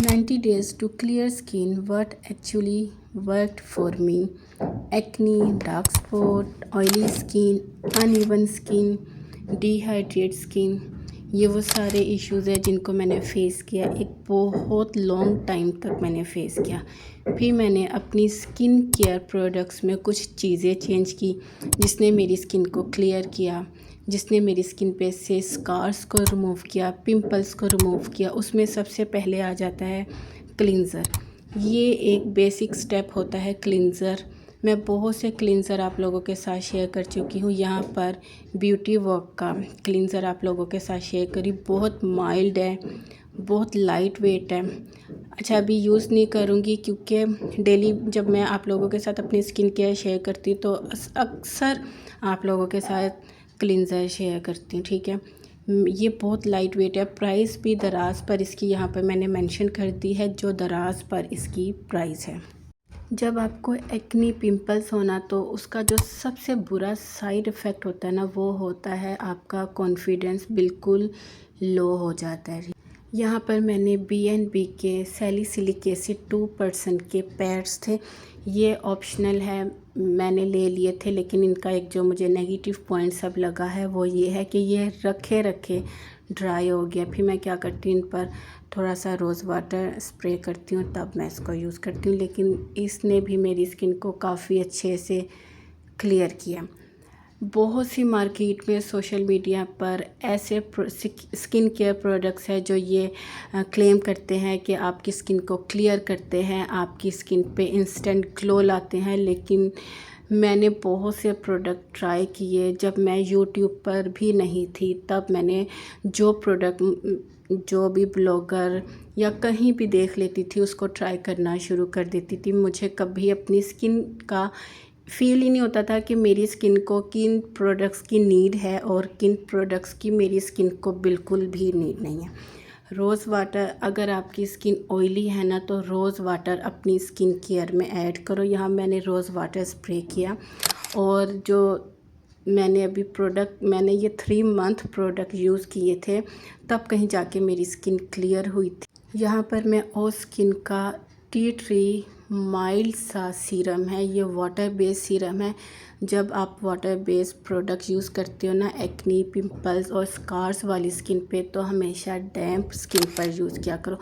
90 days to clear skin. What actually worked for me? Acne, dark spot, oily skin, uneven skin, dehydrated skin. ये वो सारे issues हैं जिनको मैंने face किया, एक बहुत लॉन्ग टाइम तक मैंने फ़ेस किया। फिर मैंने अपनी स्किन केयर प्रोडक्ट्स में कुछ चीज़ें चेंज की जिसने मेरी स्किन को क्लियर किया, जिसने मेरी स्किन पे से स्कार्स को रिमूव किया, पिंपल्स को रिमूव किया। उसमें सबसे पहले आ जाता है क्लिंज़र। ये एक बेसिक स्टेप होता है क्लिंज़र। मैं बहुत से क्लिंज़र आप लोगों के साथ शेयर कर चुकी हूँ। यहाँ पर ब्यूटी वर्क का क्लिंज़र आप लोगों के साथ शेयर करी। बहुत माइल्ड है, बहुत लाइट वेट है। अच्छा, अभी यूज़ नहीं करूँगी क्योंकि डेली जब मैं आप लोगों के साथ अपनी स्किन केयर शेयर करती हूँ तो अक्सर आप लोगों के साथ क्लिंज़र शेयर करती हूँ, ठीक है। ये बहुत लाइट वेट है। प्राइस भी दराज़ पर इसकी यहाँ पर मैंने मेंशन कर दी है जो दराज़ पर इसकी प्राइस है। जब आपको एक्नी पिंपल्स होना तो उसका जो सबसे बुरा साइड इफ़ेक्ट होता है ना, वो होता है आपका कॉन्फिडेंस बिल्कुल लो हो जाता है। यहाँ पर मैंने BNB के सैलिसिलिक एसिड 2% के पैड्स थे। ये ऑप्शनल है, मैंने ले लिए थे, लेकिन इनका एक जो मुझे नेगेटिव पॉइंट सब लगा है वो ये है कि ये रखे रखे ड्राई हो गया। फिर मैं क्या करती हूँ, इन पर थोड़ा सा रोज़ वाटर स्प्रे करती हूँ, तब मैं इसको यूज़ करती हूँ। लेकिन इसने भी मेरी स्किन को काफ़ी अच्छे से क्लियर किया। बहुत सी मार्केट में सोशल मीडिया पर ऐसे स्किन केयर प्रोडक्ट्स हैं जो ये क्लेम करते हैं कि आपकी स्किन को क्लियर करते हैं, आपकी स्किन पे इंस्टेंट ग्लो लाते हैं। लेकिन मैंने बहुत से प्रोडक्ट ट्राई किए। जब मैं यूट्यूब पर भी नहीं थी तब मैंने जो भी ब्लॉगर या कहीं भी देख लेती थी उसको ट्राई करना शुरू कर देती थी। मुझे कभी अपनी स्किन का फ़ील ही नहीं होता था कि मेरी स्किन को किन प्रोडक्ट्स की नीड है और किन प्रोडक्ट्स की मेरी स्किन को बिल्कुल भी नीड नहीं है। रोज़ वाटर, अगर आपकी स्किन ऑयली है ना तो रोज़ वाटर अपनी स्किन केयर में ऐड करो। यहाँ मैंने रोज़ वाटर स्प्रे किया और जो मैंने अभी मैंने ये 3 मंथ प्रोडक्ट यूज़ किए थे, तब कहीं जाके मेरी स्किन क्लियर हुई थी। यहाँ पर मैं ओ स्किन का टी ट्री माइल्ड सा सीरम है, ये वाटर बेस्ड सीरम है। जब आप वाटर बेस्ड प्रोडक्ट यूज़ करते हो ना एक्नी, पिंपल्स और स्कार्स वाली स्किन पे, तो हमेशा डैम्प स्किन पर यूज़ किया करो।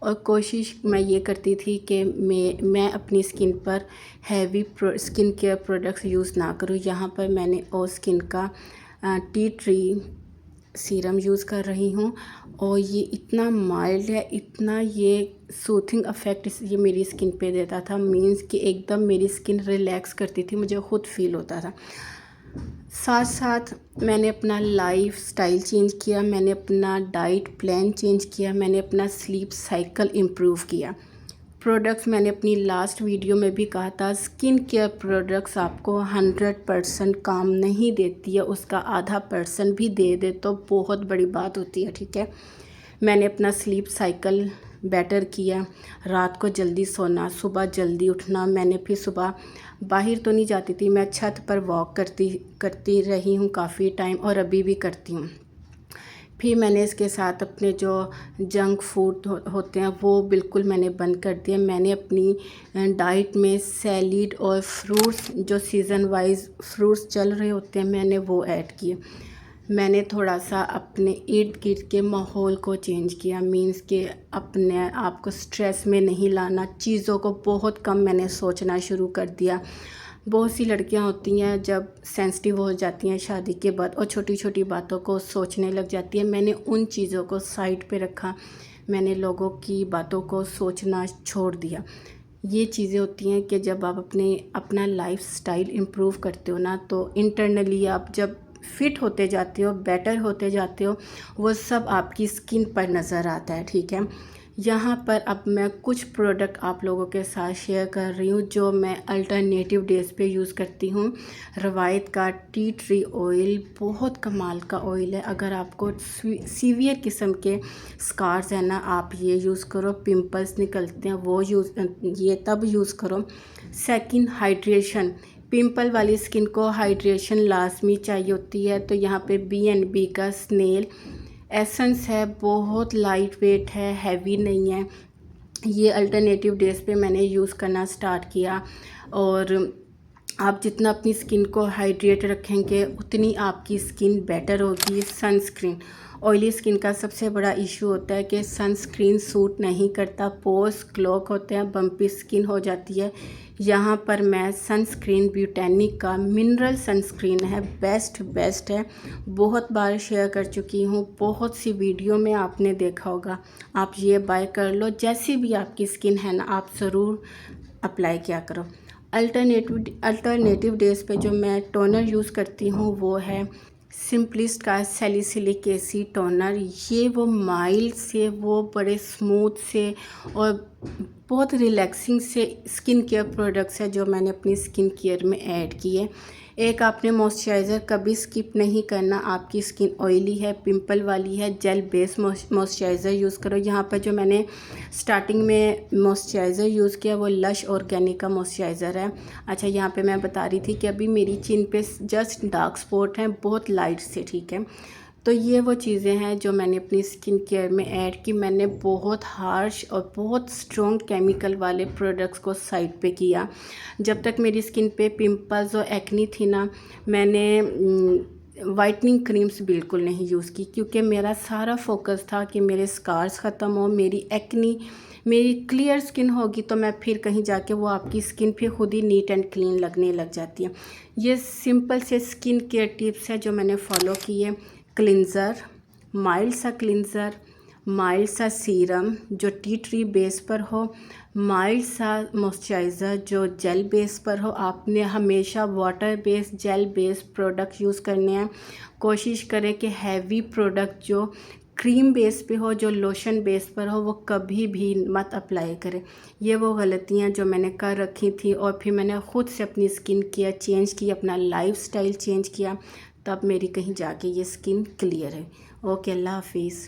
और कोशिश मैं ये करती थी कि मैं अपनी स्किन पर heavy skin care products use ना करूँ। यहाँ पर मैंने ओ स्किन का टी ट्री सीरम यूज़ कर रही हूँ और ये इतना माइल्ड है, इतना ये सूथिंग इफ़ेक्ट ये मेरी स्किन पे देता था। मींस कि एकदम मेरी स्किन रिलैक्स करती थी, मुझे खुद फील होता था। साथ साथ मैंने अपना लाइफ स्टाइल चेंज किया, मैंने अपना डाइट प्लान चेंज किया, मैंने अपना स्लीप साइकिल इम्प्रूव किया। प्रोडक्ट्स मैंने अपनी लास्ट वीडियो में भी कहा था, स्किन केयर प्रोडक्ट्स आपको 100% काम नहीं देती है, उसका आधा % भी दे दे तो बहुत बड़ी बात होती है, ठीक है। मैंने अपना स्लीप साइकिल बेटर किया, रात को जल्दी सोना, सुबह जल्दी उठना। मैंने फिर सुबह बाहर तो नहीं जाती थी, मैं छत पर वॉक करती रही हूँ काफ़ी टाइम और अभी भी करती हूँ। फिर मैंने इसके साथ अपने जो जंक फूड होते हैं वो बिल्कुल मैंने बंद कर दिया। मैंने अपनी डाइट में सैलिड और फ्रूट्स, जो सीज़न वाइज फ्रूट्स चल रहे होते हैं, मैंने वो ऐड किए। मैंने थोड़ा सा अपने इर्द गिर्द के माहौल को चेंज किया। मींस कि अपने आप को स्ट्रेस में नहीं लाना, चीज़ों को बहुत कम मैंने सोचना शुरू कर दिया। बहुत सी लड़कियां होती हैं जब सेंसिटिव हो जाती हैं शादी के बाद और छोटी छोटी बातों को सोचने लग जाती हैं। मैंने उन चीज़ों को साइड पे रखा, मैंने लोगों की बातों को सोचना छोड़ दिया। ये चीज़ें होती हैं कि जब आप अपना लाइफ स्टाइल इम्प्रूव करते हो ना, तो इंटरनली आप जब फिट होते जाते हो, बेटर होते जाते हो, वो सब आपकी स्किन पर नज़र आता है, ठीक है। यहाँ पर अब मैं कुछ प्रोडक्ट आप लोगों के साथ शेयर कर रही हूँ जो मैं अल्टरनेटिव डेज़ पे यूज़ करती हूँ। रवायत का टी ट्री ऑयल बहुत कमाल का ऑयल है। अगर आपको सीवियर किस्म के स्कार्स हैं ना, आप ये यूज़ करो। पिंपल्स निकलते हैं वो ये तब यूज़ करो। Second, hydration. पिंपल वाली स्किन को हाइड्रेशन लाजमी चाहिए होती है, तो यहाँ पे BNB का स्नेल एसेंस है, बहुत लाइट वेट है, हैवी नहीं है। ये अल्टरनेटिव डेज़ पे मैंने यूज़ करना स्टार्ट किया। और आप जितना अपनी स्किन को हाइड्रेट रखेंगे उतनी आपकी स्किन बेटर होगी। सनस्क्रीन, ऑयली स्किन का सबसे बड़ा इशू होता है कि सनस्क्रीन सूट नहीं करता, पोर्स क्लॉग होते हैं, बम्पी स्किन हो जाती है। यहाँ पर मैं सनस्क्रीन ब्यूटेनिक का मिनरल सनस्क्रीन है, बेस्ट है। बहुत बार शेयर कर चुकी हूँ, बहुत सी वीडियो में आपने देखा होगा। आप ये बाय कर लो, जैसी भी आपकी स्किन है ना, आप ज़रूर अप्लाई किया करो। अल्टरनेटिव डेज़ पे जो मैं टोनर यूज़ करती हूँ वो है सिंपलिस्ट का सैलिसिलिक एसिड टोनर। ये वो माइल्ड से वो बड़े स्मूथ से और बहुत रिलैक्सिंग से स्किन केयर प्रोडक्ट्स है जो मैंने अपनी स्किन केयर में ऐड किए। एक आपने मॉइस्चराइज़र कभी स्किप नहीं करना। आपकी स्किन ऑयली है, पिंपल वाली है, जेल बेस मॉइस्चराइज़र यूज़ करो। यहाँ पर जो मैंने स्टार्टिंग में मॉइस्चराइज़र यूज़ किया वो लश ऑर्गेनिक का मॉइस्चराइज़र है। अच्छा, यहाँ पे मैं बता रही थी कि अभी मेरी चिन पे जस्ट डार्क स्पॉट हैं, बहुत लाइट से, ठीक है। तो ये वो चीज़ें हैं जो मैंने अपनी स्किन केयर में ऐड की। मैंने बहुत हार्श और बहुत स्ट्रॉन्ग केमिकल वाले प्रोडक्ट्स को साइड पे किया। जब तक मेरी स्किन पे पिंपल्स और एक्नी थी ना, मैंने वाइटनिंग क्रीम्स बिल्कुल नहीं यूज़ की, क्योंकि मेरा सारा फोकस था कि मेरे स्कार्स ख़त्म हो, मेरी एक्नी, मेरी क्लियर स्किन होगी तो मैं फिर कहीं जाके वो आपकी स्किन फिर खुद ही नीट एंड क्लीन लगने लग जाती है। ये सिंपल से स्किन केयर टिप्स है जो मैंने फॉलो किए। क्लिंज़र, माइल्ड सा क्लिंज़र, माइल्ड सा सीरम जो टी ट्री बेस पर हो, माइल्ड सा मॉइस्चराइज़र जो जेल बेस पर हो। आपने हमेशा water base gel base product use करने हैं। कोशिश करें कि हैवी प्रोडक्ट जो क्रीम बेस पे हो, जो लोशन बेस पर हो, वो कभी भी मत अप्लाई करें। ये वो गलतियाँ जो मैंने कर रखी थी और फिर मैंने ख़ुद से अपनी स्किन केयर चेंज की, अपना लाइफस्टाइल चेंज किया, तब मेरी कहीं जाके ये स्किन क्लियर है। ओके, अल्लाह हाफिज़।